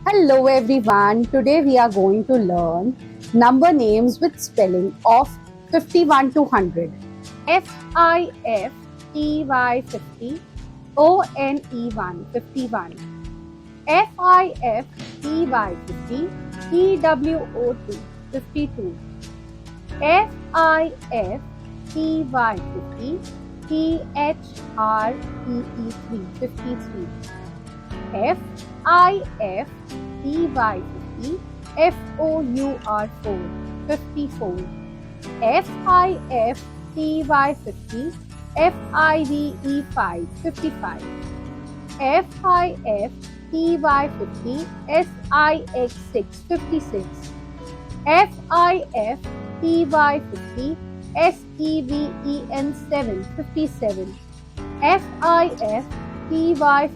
Hello everyone. Today we are going to learn number names with spelling of 51 to 100. FIFTY 50, ONE 51. FIFTY 50, TWO 52. FIFTY 50, THREE 53. FIFTY 50, FOUR 54. FIFTY 50, FIVE 55. FIFTY 50, SIX 56. FIFTY 50, SEVEN 57. FIFTY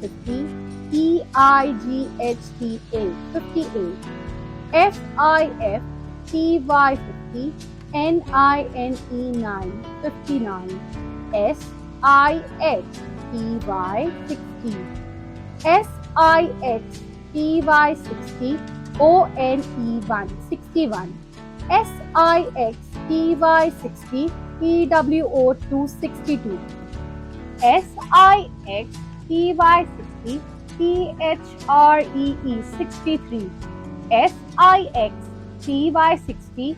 50, EIGHT 58. FIFTY 50, NINE 59. SIXTY 60. SIXTY 60, ONE 61. SIXTY 60, TWO 62. SIXTY 60, THREE 63. SIXTY 60,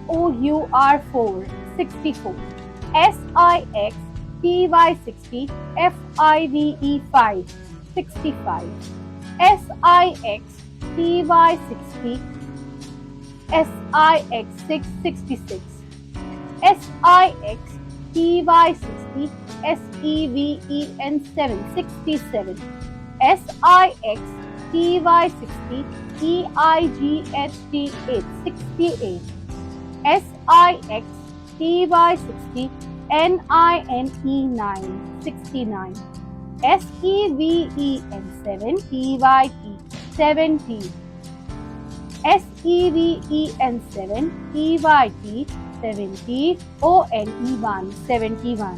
FOUR 64. SIXTY 60, FIVE 65. SIXTY 60, SIX 66. SIXTY 60, SEVEN 67. SIXTY 60, EIGHT 68. SIXTY 60, NINE 69. SEVEN 7, TYT 70. SEVEN 7, TYT 70, ONE 71.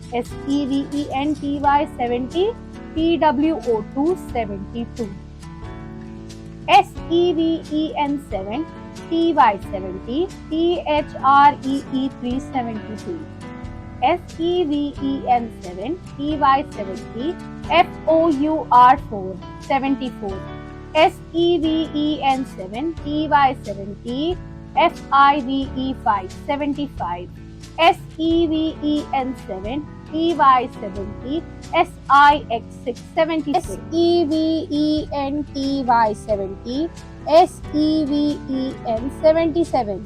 SEVEN TY 70, TWO 72. SEVEN 7, TY 70, THREE 372. SEVEN 7, TY 70, FOUR 4 74. SEVEN 7, TY 70, FIVE 5 75. SEVEN 7, TY 70, SIX 6 76. SEVEN TY 70, SEVEN 77.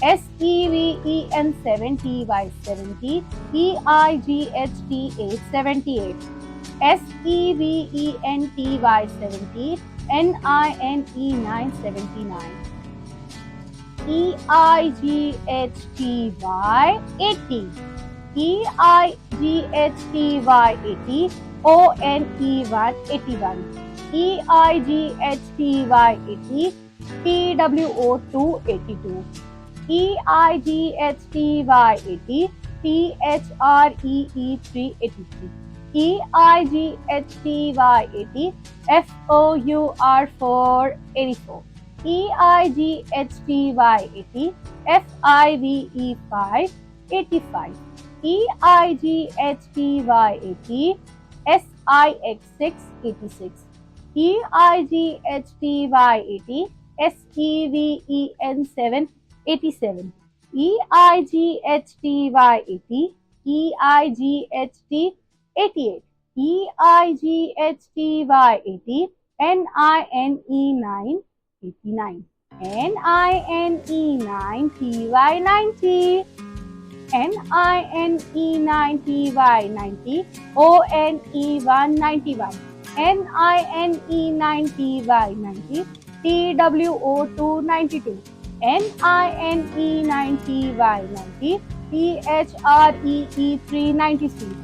SEVEN 7, TY 70, EIGHT 8 78. SEVEN TY 70, NINE 979. EIGHTY 80. EIGHTY 80, ONE 81. EIGHTY 80, TWO 82. EIGHTY 80, THREE 383. EIGHTY 80, FOUR 484. EIGHTY 80, FIVE 5 85. EIGHTY 80, SIX 6 86. EIGHTY 80, SEVEN 7 87. EIGHTY 80, EIGHT 88. EIGHTY 80, NINE 9 89. NINE 9 TY 90. NINE 9 TY 90, ONE 191. NINE 9 TY 90, TWO 292. NINE 9 TY 90, THREE 393.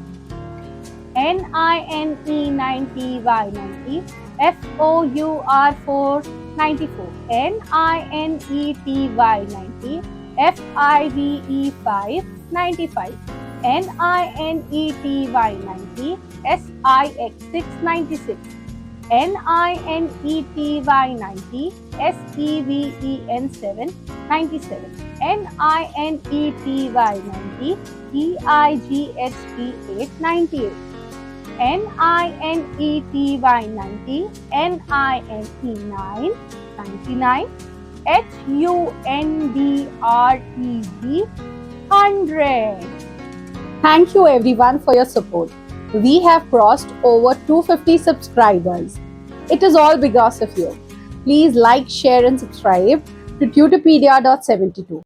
NINE 9 TY 90, FOUR 494. NINETY 90, FIVE 5 95. NINETY 90, SIX 6 96. NINETY 90, SEVEN 7, 97, NINETY 90, EIGHT 8, 98, NINETY 90, NINE 9, 99, HUNDREZ 100. Thank you everyone for your support. We have crossed over 250 subscribers. It is all because of you. Please like, share and subscribe to Tutorpedia.72.